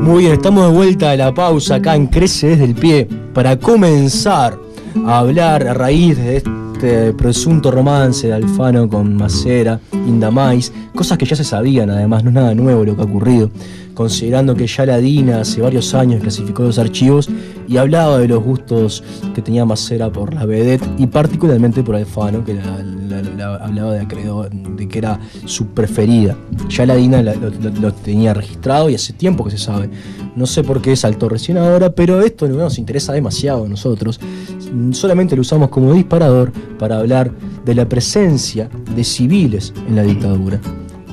Muy bien, estamos de vuelta de la pausa acá en Crece desde el Pie para comenzar a hablar a raíz de este presunto romance de Alfano con Macera, Indamais, cosas que ya se sabían, además no es nada nuevo lo que ha ocurrido, considerando que ya la DINA hace varios años clasificó los archivos y hablaba de los gustos que tenía Macera por la vedette y particularmente por Alfano, que hablaba de que era su preferida. Ya la DINA lo tenía registrado y hace tiempo que se sabe. No sé por qué saltó recién ahora, pero esto no nos interesa demasiado a nosotros. Solamente lo usamos como disparador para hablar de la presencia de civiles en la dictadura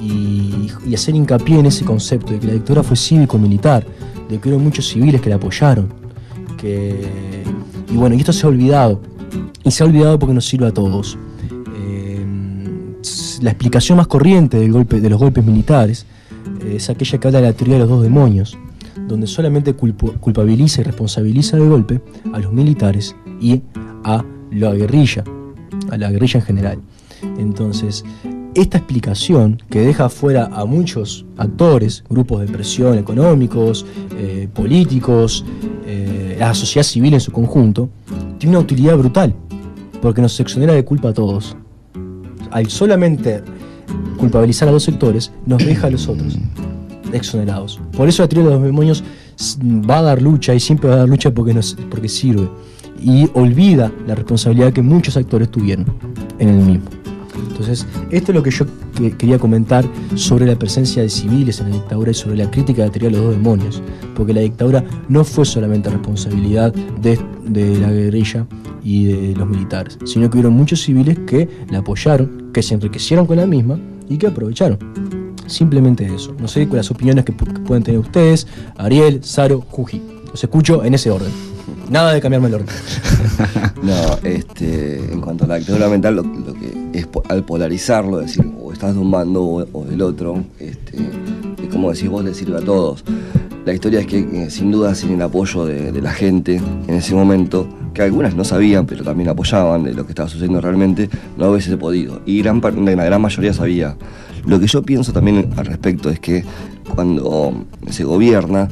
y hacer hincapié en ese concepto de que la dictadura fue cívico-militar, de que hubo muchos civiles que la apoyaron, y bueno, y esto se ha olvidado, y se ha olvidado porque nos sirve a todos. La explicación más corriente de los golpes militares es aquella que habla de la teoría de los dos demonios, donde solamente culpabiliza y responsabiliza del golpe a los militares y a la guerrilla en general. Entonces, esta explicación que deja afuera a muchos actores, grupos de presión económicos, políticos, la sociedad civil en su conjunto, tiene una utilidad brutal, porque nos exonera de culpa a todos. Al solamente culpabilizar a dos sectores, nos deja a los otros exonerados. Por eso la teoría de los demonios va a dar lucha y siempre va a dar lucha porque sirve. Y olvida la responsabilidad que muchos actores tuvieron en el mismo. Entonces, esto es lo que yo quería comentar sobre la presencia de civiles en la dictadura y sobre la crítica de la teoría de los dos demonios. Porque la dictadura no fue solamente responsabilidad de la guerrilla y de los militares, sino que hubieron muchos civiles que la apoyaron, que se enriquecieron con la misma y que aprovecharon. Simplemente eso. No sé con las opiniones que pueden tener ustedes, Ariel, Saro, Juji. Los escucho en ese orden. Nada de cambiarme el orden. No, en cuanto a la dictadura mental, lo que es al polarizarlo, es decir, o estás de un bando o del otro, es como decís vos, le sirve a todos. La historia es que sin duda, sin el apoyo de la gente en ese momento, que algunas no sabían, pero también apoyaban de lo que estaba sucediendo realmente, no hubiese podido. Y la gran mayoría sabía. Lo que yo pienso también al respecto es que cuando se gobierna,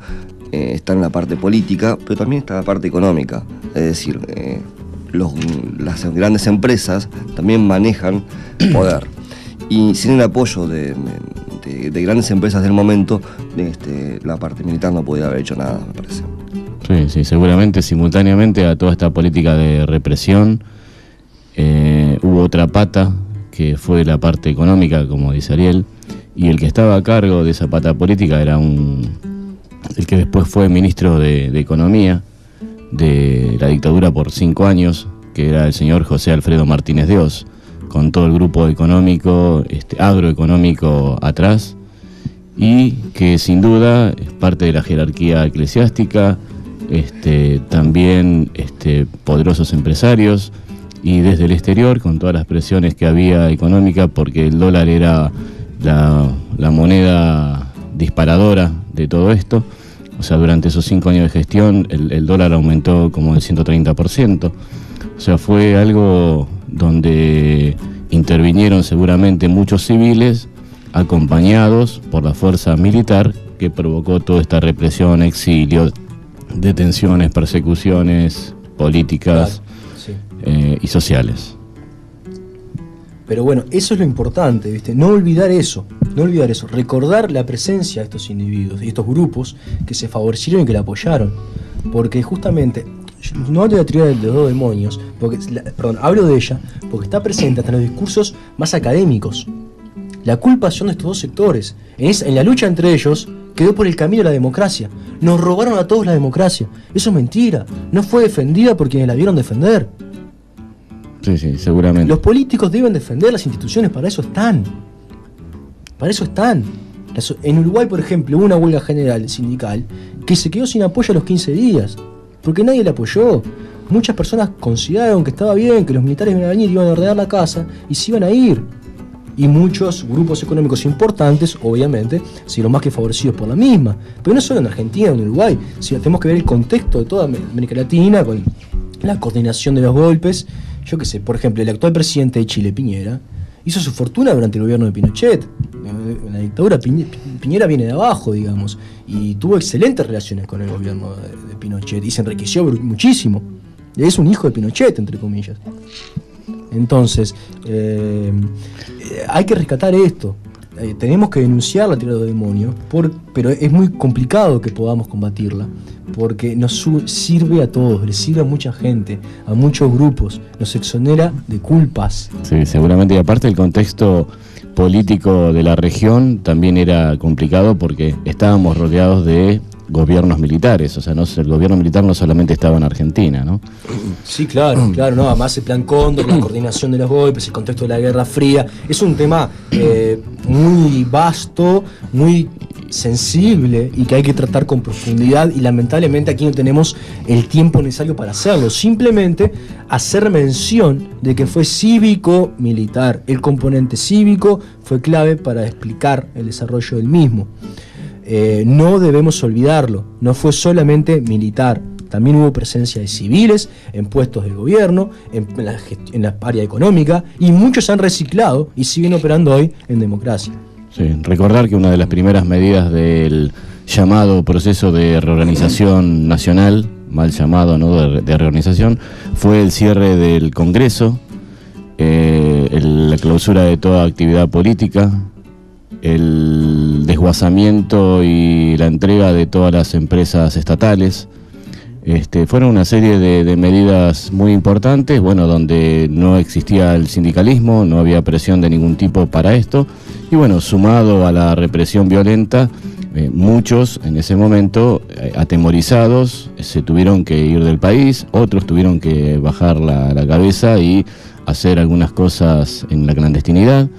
está en la parte política, pero también está en la parte económica. Es decir, las grandes empresas también manejan poder. Y sin el apoyo de grandes empresas del momento, la parte militar no podía haber hecho nada, me parece. Sí, seguramente simultáneamente a toda esta política de represión hubo otra pata que fue la parte económica, como dice Ariel, y el que estaba a cargo de esa pata política era el que después fue ministro de Economía de la dictadura por 5 años, que era el señor José Alfredo Martínez de Oz, con todo el grupo económico, agroeconómico atrás, y que sin duda es parte de la jerarquía eclesiástica, también poderosos empresarios, y desde el exterior, con todas las presiones que había económica, porque el dólar era la moneda disparadora de todo esto. O sea, durante esos 5 años de gestión el dólar aumentó como el 130%. O sea, fue algo donde intervinieron seguramente muchos civiles acompañados por la fuerza militar que provocó toda esta represión, exilio, detenciones, persecuciones políticas, claro, sí, y sociales. Pero bueno, eso es lo importante, ¿viste? No olvidar eso, recordar la presencia de estos individuos, de estos grupos que se favorecieron y que la apoyaron. Porque justamente, no hablo de la teoría de los dos demonios, hablo de ella porque está presente hasta en los discursos más académicos. La culpa son de estos dos sectores. En la lucha entre ellos quedó por el camino la democracia. Nos robaron a todos la democracia. Eso es mentira. No fue defendida por quienes la vieron defender. Sí, seguramente. Los políticos deben defender las instituciones, para eso están. En Uruguay, por ejemplo, hubo una huelga general sindical que se quedó sin apoyo a los 15 días, porque nadie la apoyó. Muchas personas consideraron que estaba bien, que los militares iban a venir, iban a ordenar la casa y se iban a ir. Y muchos grupos económicos importantes, obviamente, se vieron más que favorecidos por la misma. Pero no solo en Argentina o en Uruguay, sino tenemos que ver el contexto de toda América Latina, con la coordinación de los golpes. Yo qué sé, por ejemplo, el actual presidente de Chile, Piñera, hizo su fortuna durante el gobierno de Pinochet. En la dictadura Piñera viene de abajo, digamos, y tuvo excelentes relaciones con el gobierno de Pinochet y se enriqueció muchísimo. Es un hijo de Pinochet, entre comillas. Entonces, hay que rescatar esto. Tenemos que denunciar la tirada de los demonios, pero es muy complicado que podamos combatirla, porque nos sirve a todos, le sirve a mucha gente, a muchos grupos, nos exonera de culpas. Sí, seguramente, y aparte el contexto político de la región también era complicado porque estábamos rodeados de gobiernos militares, o sea, el gobierno militar no solamente estaba en Argentina, ¿no? Sí, claro, no, además el Plan Cóndor, la coordinación de los golpes, el contexto de la Guerra Fría, es un tema muy vasto, muy sensible y que hay que tratar con profundidad, y lamentablemente aquí no tenemos el tiempo necesario para hacerlo. Simplemente hacer mención de que fue cívico-militar. El componente cívico fue clave para explicar el desarrollo del mismo. No debemos olvidarlo, no fue solamente militar, también hubo presencia de civiles en puestos del gobierno, en la área económica, y muchos se han reciclado y siguen operando hoy en democracia. Sí, recordar que una de las primeras medidas del llamado proceso de reorganización nacional, mal llamado, ¿no?, de reorganización, fue el cierre del Congreso, la clausura de toda actividad política, el desguazamiento y la entrega de todas las empresas estatales. Fueron una serie de medidas muy importantes, bueno, donde no existía el sindicalismo, no había presión de ningún tipo para esto, y bueno, sumado a la represión violenta, muchos en ese momento, atemorizados, se tuvieron que ir del país, otros tuvieron que bajar la cabeza y hacer algunas cosas en la clandestinidad.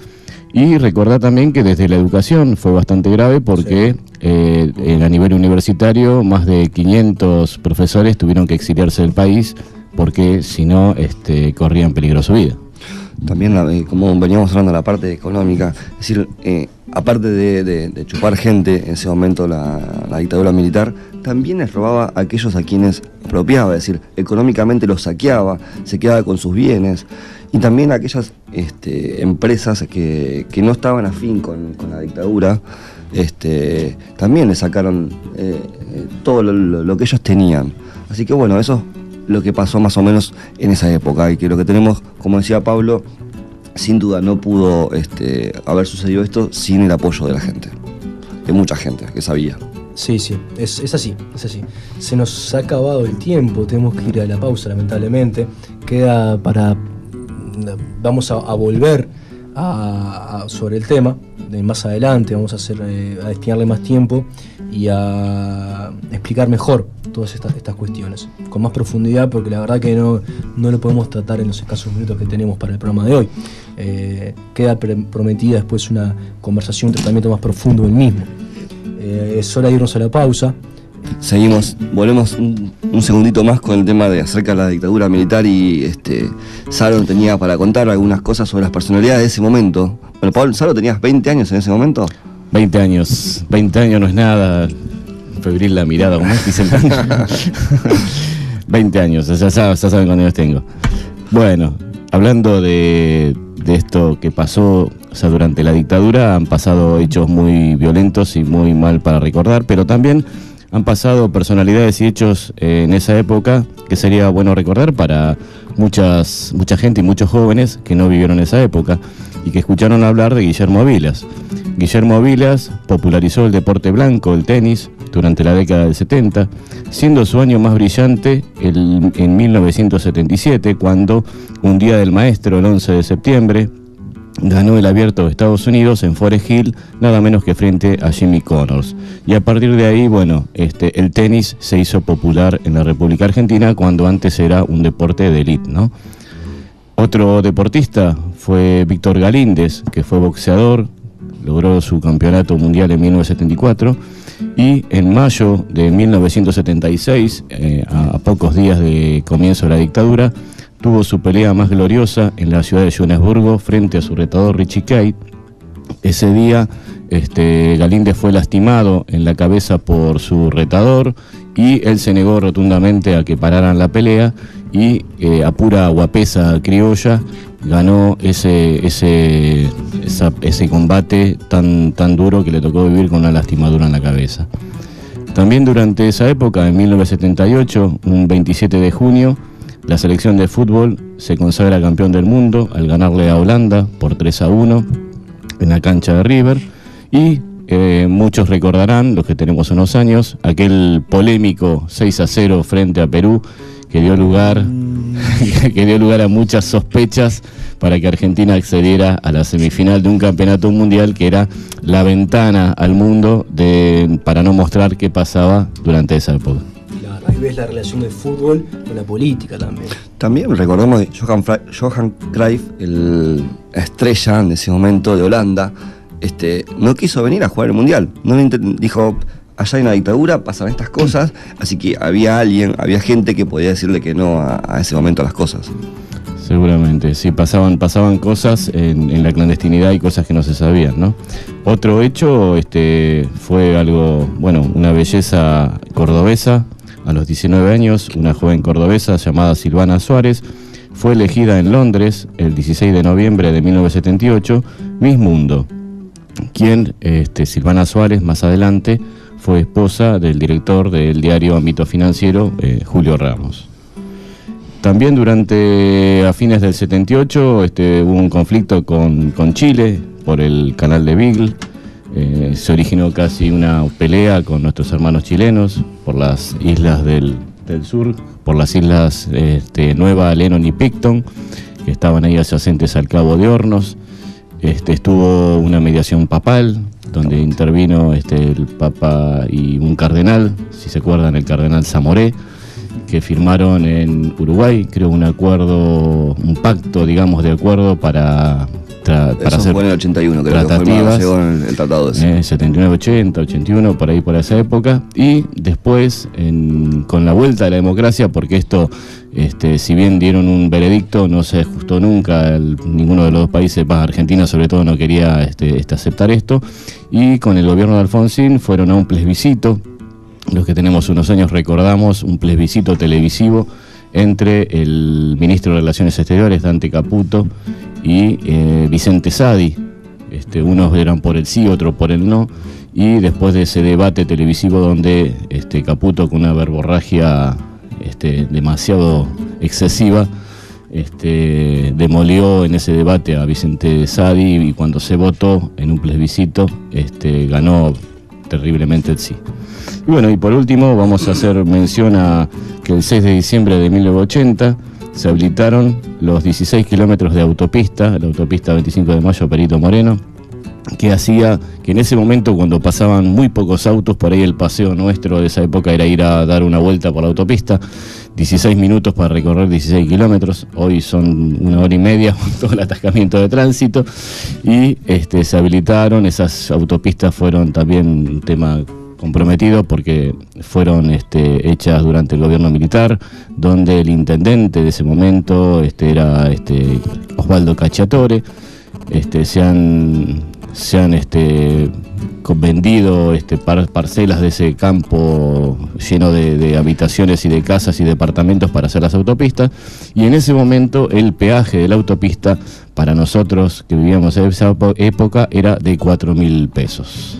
Y recordar también que desde la educación fue bastante grave porque a nivel universitario más de 500 profesores tuvieron que exiliarse del país porque si no corrían peligro su vida. También, como veníamos hablando de la parte económica, es decir, aparte de chupar gente en ese momento la dictadura militar, también les robaba a aquellos a quienes expropiaba, es decir, económicamente los saqueaba, se quedaba con sus bienes. Y también aquellas empresas que no estaban afín con la dictadura, también le sacaron todo lo que ellos tenían. Así que bueno, eso es lo que pasó más o menos en esa época, y que lo que tenemos, como decía Pablo, sin duda no pudo haber sucedido esto sin el apoyo de la gente, de mucha gente que sabía. Sí, es así. Se nos ha acabado el tiempo, tenemos que ir a la pausa, lamentablemente. Vamos a volver sobre el tema más adelante, vamos a destinarle más tiempo y a explicar mejor todas estas cuestiones, con más profundidad, porque la verdad que no lo podemos tratar en los escasos minutos que tenemos para el programa de hoy. Queda prometida después una conversación, un tratamiento más profundo del mismo. Es hora de irnos a la pausa. Seguimos, volvemos un segundito más con el tema de acerca de la dictadura militar, y Salo tenía para contar algunas cosas sobre las personalidades de ese momento. Bueno, Pablo, Salo, ¿tenías 20 años en ese momento? 20 años no es nada, febril la mirada, como dicen. 20 años, ya saben cuántos años tengo. Bueno, hablando de esto que pasó, o sea, durante la dictadura han pasado hechos muy violentos y muy mal para recordar, pero también han pasado personalidades y hechos en esa época que sería bueno recordar para mucha gente y muchos jóvenes que no vivieron esa época y que escucharon hablar de Guillermo Vilas. Guillermo Vilas popularizó el deporte blanco, el tenis, durante la década del 70, siendo su año más brillante en 1977, cuando un día del maestro, el 11 de septiembre, ganó el Abierto de Estados Unidos en Forest Hill, nada menos que frente a Jimmy Connors. Y a partir de ahí, bueno, el tenis se hizo popular en la República Argentina, cuando antes era un deporte de élite, ¿no? Otro deportista fue Víctor Galíndez, que fue boxeador, logró su campeonato mundial en 1974, y en mayo de 1976, a pocos días de comienzo de la dictadura, tuvo su pelea más gloriosa en la ciudad de Johannesburgo frente a su retador Richie Kate. Ese día Galíndez fue lastimado en la cabeza por su retador y él se negó rotundamente a que pararan la pelea, y a pura guapesa criolla ganó ese combate tan duro que le tocó vivir con una lastimadura en la cabeza. También durante esa época, en 1978, un 27 de junio, la selección de fútbol se consagra campeón del mundo al ganarle a Holanda por 3-1 en la cancha de River. Y muchos recordarán, los que tenemos unos años, aquel polémico 6-0 frente a Perú que dio lugar a muchas sospechas para que Argentina accediera a la semifinal de un campeonato mundial que era la ventana al mundo para no mostrar qué pasaba durante esa época. Claro, ahí ves la relación del fútbol con la política también. También recordamos de Johan Cruyff, la estrella en ese momento de Holanda, no quiso venir a jugar el mundial. Dijo, allá hay una dictadura, pasan estas cosas, así que había gente que podía decirle que no a ese momento a las cosas. Seguramente, sí, pasaban cosas en la clandestinidad y cosas que no se sabían, ¿no? Otro hecho fue algo, una belleza cordobesa. A los 19 años, una joven cordobesa llamada Silvana Suárez fue elegida en Londres el 16 de noviembre de 1978 Miss Mundo, quien, Silvana Suárez, más adelante, fue esposa del director del diario Ámbito Financiero, Julio Ramos. También a fines del 78 hubo un conflicto con Chile por el canal de Beagle. Se originó casi una pelea con nuestros hermanos chilenos por las islas del sur, por las islas Nueva, Lennon y Picton, que estaban ahí adyacentes al Cabo de Hornos. Estuvo una mediación papal, donde intervino el Papa y un cardenal, si se acuerdan, el cardenal Zamoré, que firmaron en Uruguay, creo, un pacto, digamos, de acuerdo para hacer fue en el 81, creo tratativas, que fue el tratado ese. 79, 80, 81, por ahí, por esa época. Y después, con la vuelta de la democracia, porque esto, si bien dieron un veredicto, no se ajustó nunca, ninguno de los dos países, Argentina sobre todo, no quería aceptar esto, y con el gobierno de Alfonsín fueron a un plebiscito. Los que tenemos unos años recordamos un plebiscito televisivo entre el ministro de Relaciones Exteriores, Dante Caputo, y Vicente Sadi. Unos eran por el sí, otros por el no, y después de ese debate televisivo donde Caputo, con una verborragia demasiado excesiva, demolió en ese debate a Vicente Sadi, y cuando se votó en un plebiscito ganó terriblemente el sí. Y por último vamos a hacer mención a que el 6 de diciembre de 1980 se habilitaron los 16 kilómetros de autopista, la autopista 25 de Mayo Perito Moreno, que hacía que en ese momento, cuando pasaban muy pocos autos, por ahí el paseo nuestro de esa época era ir a dar una vuelta por la autopista, 16 minutos para recorrer 16 kilómetros, hoy son 1 hora y media con todo el atascamiento de tránsito, y se habilitaron. Esas autopistas fueron también un tema comprometido porque fueron hechas durante el gobierno militar, donde el intendente de ese momento era Osvaldo Cacciatore. Se han vendido parcelas de ese campo lleno de habitaciones y de casas y departamentos para hacer las autopistas, y en ese momento el peaje de la autopista para nosotros que vivíamos en esa época era de 4.000 pesos.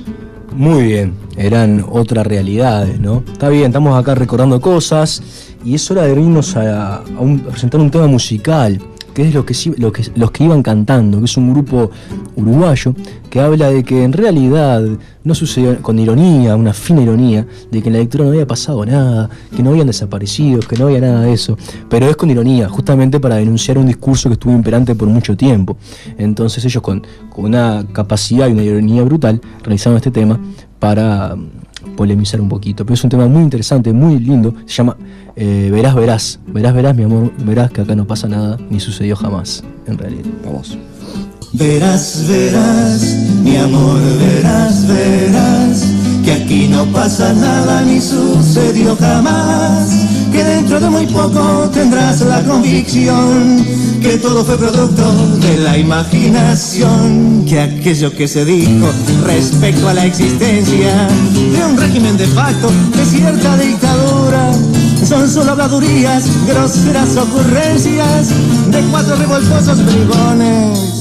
Muy bien, eran otras realidades, ¿no? Está bien, estamos acá recordando cosas y es hora de irnos a presentar un tema musical, que es los que iban cantando, que es un grupo uruguayo que habla de que en realidad no sucedió, con ironía, una fina ironía, de que en la dictadura no había pasado nada, que no habían desaparecido, que no había nada de eso, pero es con ironía, justamente para denunciar un discurso que estuvo imperante por mucho tiempo. Entonces ellos con una capacidad y una ironía brutal realizaron este tema para polemizar un poquito, pero es un tema muy interesante, muy lindo. Se llama Verás, verás, verás, verás, mi amor, verás que acá no pasa nada, ni sucedió jamás, en realidad. Vamos. Verás, verás, mi amor, verás, verás, que que aquí no pasa nada ni sucedió jamás, que dentro de muy poco tendrás la convicción que todo fue producto de la imaginación, que aquello que se dijo respecto a la existencia de un régimen de facto, de cierta dictadura, son solo habladurías, groseras ocurrencias de 4 revoltosos bribones.